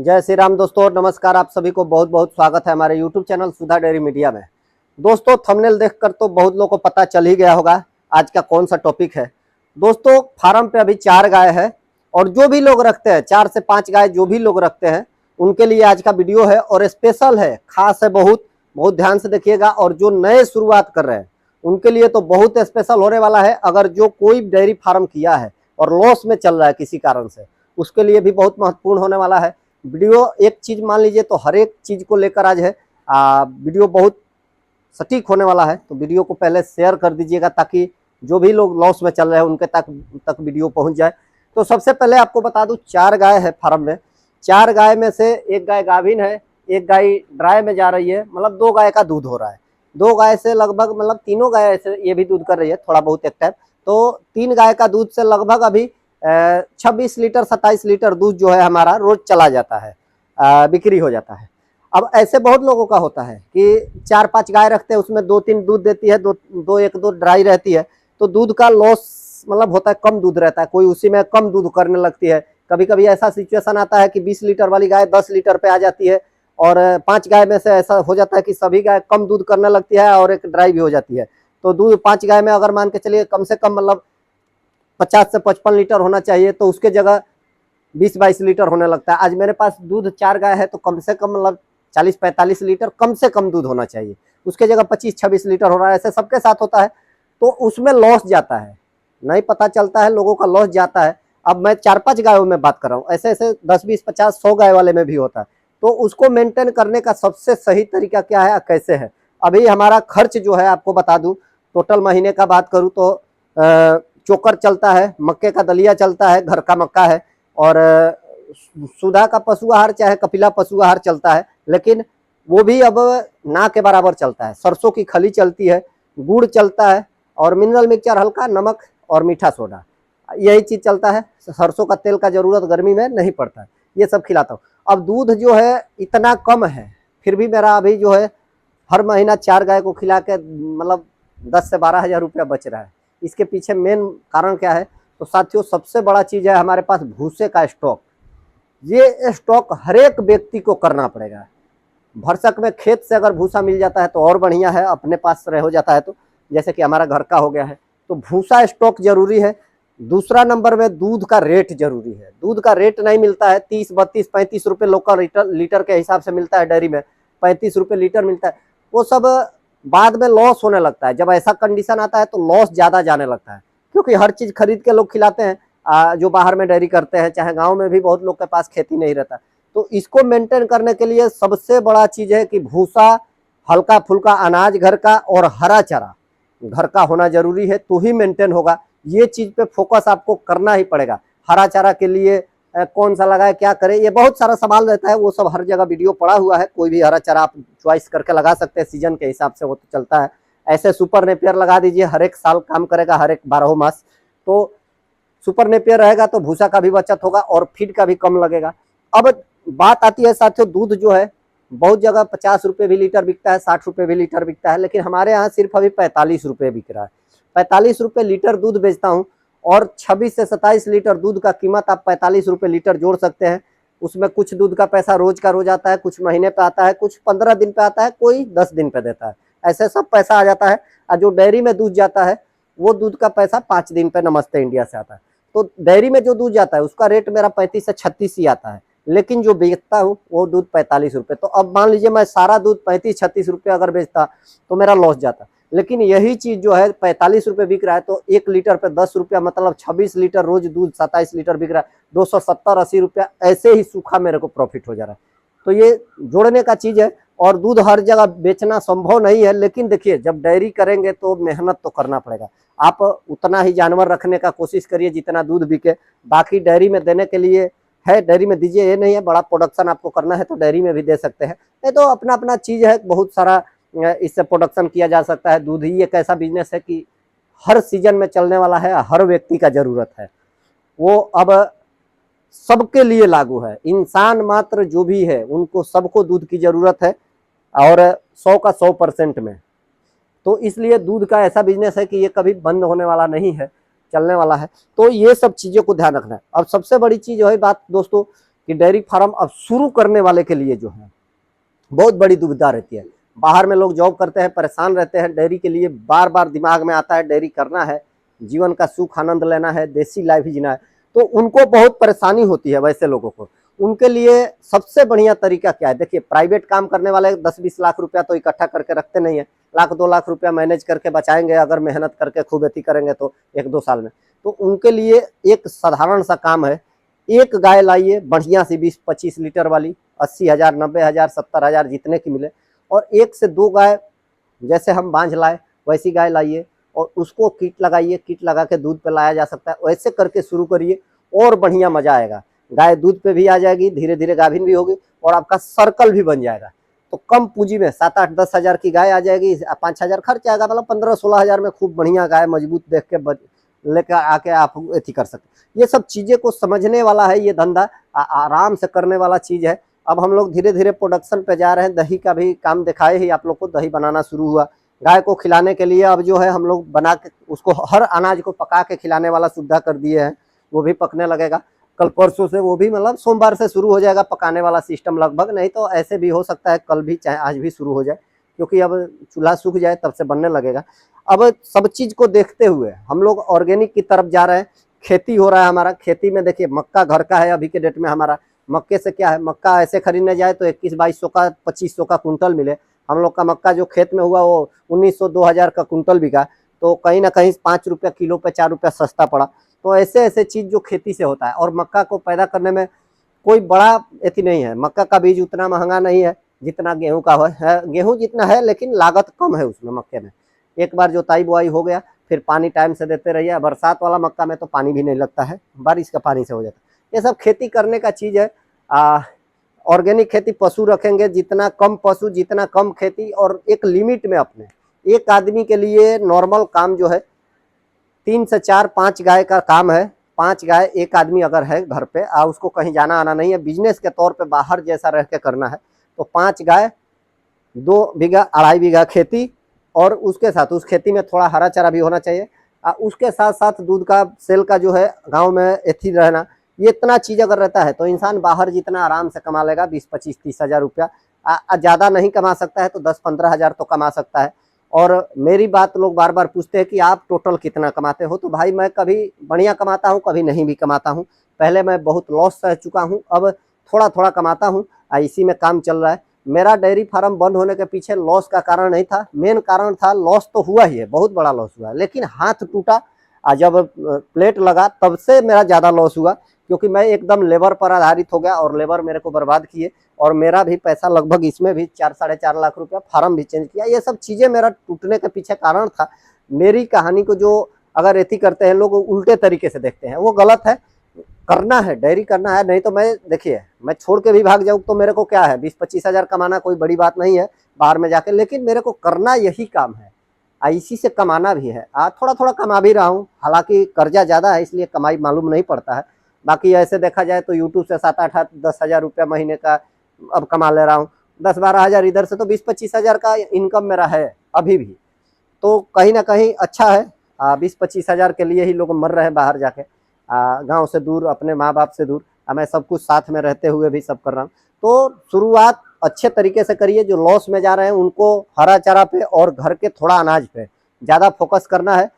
जय श्री राम दोस्तों, नमस्कार। आप सभी को बहुत बहुत स्वागत है हमारे YouTube चैनल सुधा डेयरी मीडिया में। दोस्तों, थंबनेल देखकर तो बहुत लोगों को पता चल ही गया होगा आज का कौन सा टॉपिक है। दोस्तों, फार्म पे अभी 4 गाय है और जो भी लोग रखते हैं 4 से 5 गाय जो भी लोग रखते हैं उनके लिए आज का वीडियो है और स्पेशल है, खास है, बहुत बहुत ध्यान से देखिएगा। और जो नए शुरुआत कर रहे हैं उनके लिए तो बहुत स्पेशल होने वाला है। अगर जो कोई डेयरी फार्म किया है और लॉस में चल रहा है किसी कारण से, उसके लिए भी बहुत महत्वपूर्ण होने वाला है वीडियो। एक चीज मान लीजिए तो हर एक चीज को लेकर आज है वीडियो बहुत सटीक होने वाला है। तो वीडियो को पहले शेयर कर दीजिएगा ताकि जो भी लोग लॉस में चल रहे हैं उनके तक वीडियो पहुंच जाए। तो सबसे पहले आपको बता दूं, 4 गाय है फार्म में। 4 गाय में से एक गाय गाभिन है, एक गाय ड्राई में जा रही है, मतलब 2 गाय का दूध हो रहा है। 2 गाय से लगभग, मतलब तीनों गाय से ये भी दूध कर रही है थोड़ा बहुत एक टाइम। तो 3 गाय का दूध से लगभग अभी 26 लीटर 27 लीटर दूध जो है हमारा रोज चला जाता है, बिक्री हो जाता है। अब ऐसे बहुत लोगों का होता है कि 4-5 गाय रखते हैं, उसमें 2-3 दूध देती है, दो 1-2 ड्राई रहती है, तो दूध का लॉस मतलब होता है, कम दूध रहता है, कोई उसी में कम दूध करने लगती है। कभी कभी ऐसा सिचुएशन आता है कि 20 लीटर वाली गाय 10 लीटर पे आ जाती है और 5 गाय में से ऐसा हो जाता है कि सभी गाय कम दूध करने लगती है और एक ड्राई भी हो जाती है। तो दूध 5 गाय में अगर मान के चलिए कम से कम मतलब 50 से 55 लीटर होना चाहिए, तो उसके जगह 20-22 लीटर होने लगता है। आज मेरे पास दूध 4 गाय है तो कम से कम मतलब 40-45 लीटर कम से कम दूध होना चाहिए, उसके जगह 25-26 लीटर हो रहा है। ऐसे सबके साथ होता है, तो उसमें लॉस जाता है, नहीं पता चलता है, लोगों का लॉस जाता है। अब मैं 4-5 गायों में बात कर रहा हूँ, ऐसे ऐसे 10-20-50-100 गाय वाले में भी होता है। तो उसको मेंटेन करने का सबसे सही तरीका क्या है, कैसे है। अभी हमारा खर्च जो है आपको बता दूं, टोटल महीने का बात करूं तो चोकर चलता है, मक्के का दलिया चलता है, घर का मक्का है, और सुधा का पशु आहार चाहे कपिला पशु आहार चलता है, लेकिन वो भी अब ना के बराबर चलता है। सरसों की खली चलती है, गुड़ चलता है, और मिनरल मिक्सचर, हल्का नमक और मीठा सोडा, यही चीज चलता है। सरसों का तेल का जरूरत गर्मी में नहीं पड़ता है, ये सब खिलाता हूँ। अब दूध जो है इतना कम है, फिर भी मेरा अभी जो है हर महीना 4 गाय को खिला के मतलब 10 से 12 हजार रुपया बच रहा है। इसके पीछे मेन कारण क्या है, तो साथियों सबसे बड़ा चीज है हमारे पास भूसे का स्टॉक। ये स्टॉक हर एक व्यक्ति को करना पड़ेगा। भरसक में खेत से अगर भूसा मिल जाता है तो और बढ़िया है, अपने पास रह हो जाता है, तो जैसे कि हमारा घर का हो गया है, तो भूसा स्टॉक जरूरी है। दूसरा नंबर में दूध का रेट जरूरी है। दूध का रेट नहीं मिलता है, 30-32-35 रुपये लोकल लीटर के हिसाब से मिलता है, डेयरी में 35 रुपये लीटर मिलता है। वो सब बाद में लॉस होने लगता है। जब ऐसा कंडीशन आता है तो लॉस ज्यादा जाने लगता है, क्योंकि हर चीज खरीद के लोग खिलाते हैं, जो बाहर में डेयरी करते हैं, चाहे गांव में भी बहुत लोग के पास खेती नहीं रहता। तो इसको मेंटेन करने के लिए सबसे बड़ा चीज है कि भूसा, हल्का फुल्का अनाज घर का और हरा चारा घर का होना जरूरी है, तो ही मेंटेन होगा। ये चीज पे फोकस आपको करना ही पड़ेगा। हरा चारा के लिए कौन सा लगाए, क्या करे, ये बहुत सारा सवाल रहता है, वो सब हर जगह वीडियो पड़ा हुआ है। कोई भी हरा चारा आप चॉइस करके लगा सकते हैं, सीजन के हिसाब से वो तो चलता है। ऐसे सुपर नेपियर लगा दीजिए, हर एक साल काम करेगा, हर एक 12 मास। तो सुपर नेपियर रहेगा तो भूसा का भी बचत होगा और फीड का भी कम लगेगा। अब बात आती है साथियों, दूध जो है बहुत जगह 50 रुपये भी लीटर बिकता है, 60 रुपये भी लीटर बिकता है, लेकिन हमारे यहाँ सिर्फ अभी 45 रुपये बिक रहा है। 45 रुपये लीटर दूध बेचता हूँ और 26 से 27 लीटर दूध का कीमत आप 45 रुपये लीटर जोड़ सकते हैं। उसमें कुछ दूध का पैसा रोज का रोज आता है, कुछ महीने पे आता है, कुछ 15 दिन पे आता है, कोई 10 दिन पे देता है, ऐसे सब पैसा आ जाता है। और जो डेयरी में दूध जाता है वो दूध का पैसा 5 दिन पे नमस्ते इंडिया से आता है। तो डेयरी में जो दूध जाता है उसका रेट मेरा 35 से 36 ही आता है, लेकिन जो बेचता हूँ वो दूध 45 रुपये। तो अब मान लीजिए मैं सारा दूध 35-36 रुपये अगर बेचता तो मेरा लॉस जाता, लेकिन यही चीज जो है 45 रुपये बिक रहा है, तो 1 लीटर पे 10 रुपया, मतलब 26 लीटर रोज दूध 27 लीटर बिक रहा है, 270-80 रुपया ऐसे ही सूखा मेरे को प्रॉफिट हो जा रहा है। तो ये जोड़ने का चीज है। और दूध हर जगह बेचना संभव नहीं है, लेकिन देखिए जब डेयरी करेंगे तो मेहनत तो करना पड़ेगा। आप उतना ही जानवर रखने का कोशिश करिए जितना दूध बिके, बाकी डेयरी में देने के लिए है, डेयरी में दीजिए, ये नहीं है बड़ा प्रोडक्शन आपको करना है तो डेयरी में भी दे सकते हैं। ये तो अपना अपना चीज है, बहुत सारा इससे प्रोडक्शन किया जा सकता है। दूध ही एक ऐसा बिजनेस है कि हर सीजन में चलने वाला है, हर व्यक्ति का जरूरत है, वो अब सबके लिए लागू है। इंसान मात्र जो भी है उनको सबको दूध की जरूरत है, और 100 का 100% में। तो इसलिए दूध का ऐसा बिजनेस है कि ये कभी बंद होने वाला नहीं है, चलने वाला है। तो ये सब चीजों को ध्यान रखना है। अब सबसे बड़ी चीज है बात दोस्तों कि डेयरी फार्म अब शुरू करने वाले के लिए जो है बहुत बड़ी दुविधा रहती है। बाहर में लोग जॉब करते हैं, परेशान रहते हैं, डेयरी के लिए बार बार दिमाग में आता है डेयरी करना है, जीवन का सुख आनंद लेना है, देसी लाइफ जीना है, तो उनको बहुत परेशानी होती है। वैसे लोगों को उनके लिए सबसे बढ़िया तरीका क्या है? देखिए, प्राइवेट काम करने वाले 10-20 लाख रुपया तो इकट्ठा करके रखते नहीं है, 1-2 लाख रुपया मैनेज करके बचाएंगे अगर मेहनत करके खूब अति करेंगे तो 1-2 साल में। तो उनके लिए एक साधारण सा काम है, एक गाय लाइए बढ़िया सी 20-25 लीटर वाली, 80,000, 90,000, 70,000 जितने की मिले, और 1 से 2 गाय जैसे हम बांझ लाए वैसी गाय लाइए और उसको किट लगाइए, किट लगा के दूध पे लाया जा सकता है। वैसे करके शुरू करिए और बढ़िया मजा आएगा। गाय दूध पे भी आ जाएगी, धीरे धीरे गाभिन भी होगी और आपका सर्कल भी बन जाएगा। तो कम पूंजी में 7-8-10 हजार की गाय आ जाएगी, 5-6 खर्च आएगा, मतलब 15-16 हजार में खूब बढ़िया गाय मजबूत देख के लेकर आके आप एथी कर सकते। ये सब चीजें को समझने वाला है ये धंधा, आराम से करने वाला चीज है। अब हम लोग धीरे धीरे प्रोडक्शन पे जा रहे हैं। दही का भी काम दिखाए ही आप लोग को, दही बनाना शुरू हुआ। गाय को खिलाने के लिए अब जो है हम लोग बना के उसको हर अनाज को पका के खिलाने वाला सुविधा कर दिए हैं, वो भी पकने लगेगा कल परसों से। वो भी मतलब सोमवार से शुरू हो जाएगा पकाने वाला सिस्टम लगभग, नहीं तो ऐसे भी हो सकता है कल भी चाहे आज भी शुरू हो जाए, क्योंकि अब चूल्हा सूख जाए तब से बनने लगेगा। अब सब चीज को देखते हुए हम लोग ऑर्गेनिक की तरफ जा रहे हैं। खेती हो रहा है हमारा, खेती में देखिए मक्का घर का है अभी के डेट में हमारा। मक्के से क्या है, मक्का ऐसे खरीदने जाए तो 21-2200 का 2500 का कुंटल मिले। हम लोग का मक्का जो खेत में हुआ वो 1900-2000 का कुंटल बिका, तो कहीं ना कहीं 5 रुपया किलो पे 4 रुपया सस्ता पड़ा। तो ऐसे ऐसे चीज जो खेती से होता है, और मक्का को पैदा करने में कोई बड़ा एथी नहीं है। मक्का का बीज उतना महंगा नहीं है जितना गेहूं का है, गेहूं जितना है लेकिन लागत कम है उसमें। मक्के में एक बार जोताई बुआई हो गया, फिर पानी टाइम से देते रहिए। बरसात वाला मक्का में तो पानी भी नहीं लगता है, बारिश का पानी से हो जाता है। ये सब खेती करने का चीज है। ऑर्गेनिक खेती, पशु रखेंगे जितना कम पशु जितना कम खेती, और एक लिमिट में अपने। एक आदमी के लिए नॉर्मल काम जो है 3 से 4-5 गाय का काम है। 5 गाय एक आदमी अगर है घर पे, उसको कहीं जाना आना नहीं है, बिजनेस के तौर पे बाहर जैसा रह के करना है, तो 5 गाय, 2 बीघा 2.5 बीघा खेती, और उसके साथ उस खेती में थोड़ा हरा चारा भी होना चाहिए। उसके साथ साथ दूध का सेल का जो है गांव में एथी रहना, ये इतना चीज अगर रहता है तो इंसान बाहर जितना आराम से कमा लेगा 20-25-30 हजार रुपया। ज्यादा नहीं कमा सकता है तो 10-15 हजार तो कमा सकता है। और मेरी बात लोग बार बार पूछते हैं कि आप टोटल कितना कमाते हो, तो भाई मैं कभी बढ़िया कमाता हूँ, कभी नहीं भी कमाता हूँ। पहले मैं बहुत लॉस सह चुका हूँ, अब थोड़ा थोड़ा कमाता हूँ, इसी में काम चल रहा है। मेरा डेयरी फार्म बंद होने के पीछे लॉस का कारण नहीं था, मेन कारण था, लॉस तो हुआ ही है, बहुत बड़ा लॉस हुआ है, लेकिन हाथ टूटा। जब प्लेट लगा तब से मेरा ज़्यादा लॉस हुआ, क्योंकि मैं एकदम लेबर पर आधारित हो गया और लेबर मेरे को बर्बाद किए, और मेरा भी पैसा लगभग इसमें भी 4-4.5 लाख रुपया, फार्म भी चेंज किया। ये सब चीज़ें मेरा टूटने के पीछे कारण था। मेरी कहानी को जो अगर एथी करते हैं लोग, उल्टे तरीके से देखते हैं, वो गलत है। करना है, डेयरी करना है, नहीं तो मैं देखिए मैं छोड़ के भी भाग जाऊँ तो मेरे को क्या है, 20-25 हजार कमाना कोई बड़ी बात नहीं है बाहर में जाके, लेकिन मेरे को करना यही काम है, इसी से कमाना भी है। थोड़ा थोड़ा कमा भी रहा हूँ, हालांकि कर्जा ज़्यादा है इसलिए कमाई मालूम नहीं पड़ता है। बाकी ऐसे देखा जाए तो यूट्यूब से 7-8-10 हजार रुपया महीने का अब कमा ले रहा हूँ। 10-12 हजार इधर से, तो 20-25 हजार का इनकम मेरा है अभी भी। तो कहीं ना कहीं अच्छा है। 20-25 हजार के लिए ही लोग मर रहे हैं बाहर जाके, गांव से दूर, अपने माँ बाप से दूर। मैं सब कुछ साथ में रहते हुए भी सब कर रहा हूँ। तो शुरुआत अच्छे तरीके से करिए। जो लॉस में जा रहे हैं उनको हरा चारा पे और घर के थोड़ा अनाज पे ज़्यादा फोकस करना है।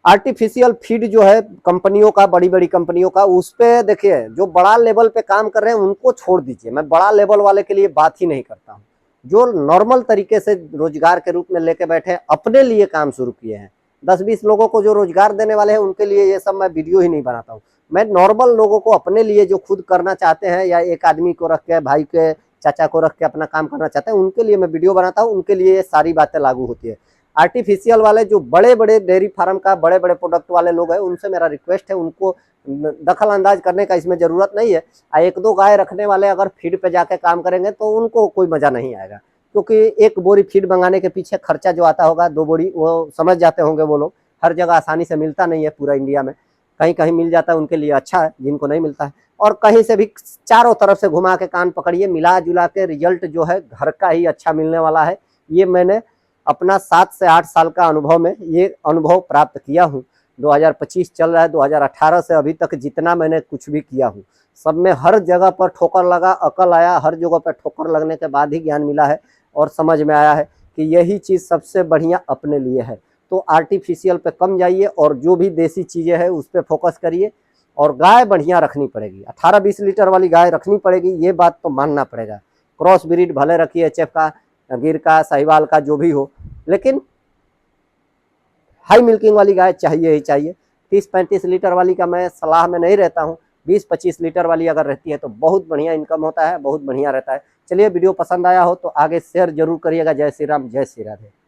आर्टिफिशियल फीड जो है कंपनियों का, बड़ी बड़ी कंपनियों का, उस पे देखिए जो बड़ा लेवल पे काम कर रहे हैं उनको छोड़ दीजिए। मैं बड़ा लेवल वाले के लिए बात ही नहीं करता हूँ। जो नॉर्मल तरीके से रोजगार के रूप में लेके बैठे, अपने लिए काम शुरू किए हैं, 10-20 लोगों को जो रोजगार देने वाले हैं, उनके लिए ये सब मैं वीडियो ही नहीं बनाता हूँ। मैं नॉर्मल लोगों को, अपने लिए जो खुद करना चाहते हैं, या एक आदमी को रख के, भाई के, चाचा को रख के अपना काम करना चाहते हैं, उनके लिए मैं वीडियो बनाता हूँ। उनके लिए ये सारी बातें लागू होती है। आर्टिफिशियल वाले जो बड़े बड़े डेयरी फार्म का, बड़े बड़े प्रोडक्ट वाले लोग हैं, उनसे मेरा रिक्वेस्ट है, उनको दखल अंदाज करने का इसमें जरूरत नहीं है। 1-2 गाय रखने वाले अगर फीड पे जाके काम करेंगे तो उनको कोई मजा नहीं आएगा, क्योंकि 1 बोरी फीड मंगाने के पीछे खर्चा जो आता होगा, 2 बोरी, वो समझ जाते होंगे वो लोग। हर जगह आसानी से मिलता नहीं है पूरा इंडिया में, कहीं कहीं मिल जाता है, उनके लिए अच्छा है, जिनको नहीं मिलता है। और कहीं से भी चारों तरफ से घुमा के कान पकड़िए, मिला जुला के रिजल्ट जो है घर का ही अच्छा मिलने वाला है। ये मैंने अपना 7 से 8 साल का अनुभव में ये अनुभव प्राप्त किया हूँ। 2025 चल रहा है, 2018 से अभी तक जितना मैंने कुछ भी किया हूँ सब में हर जगह पर ठोकर लगा, अकल आया, हर जगह पर ठोकर लगने के बाद ही ज्ञान मिला है और समझ में आया है कि यही चीज़ सबसे बढ़िया अपने लिए है। तो आर्टिफिशियल पे कम जाइए और जो भी देसी चीज़ें हैं उस पर फोकस करिए। और गाय बढ़िया रखनी पड़ेगी, 18-20 लीटर वाली गाय रखनी पड़ेगी, ये बात तो मानना पड़ेगा। क्रॉस ब्रीड भले रखिए, एचएफ का, गिर का, साहिवाल का, जो भी हो, लेकिन हाई मिल्किंग वाली गाय चाहिए ही चाहिए। 30-35 लीटर वाली का मैं सलाह में नहीं रहता हूँ, 20-25 लीटर वाली अगर रहती है तो बहुत बढ़िया इनकम होता है, बहुत बढ़िया रहता है। चलिए, वीडियो पसंद आया हो तो आगे शेयर जरूर करिएगा। जय श्री राम, जय श्री राधे।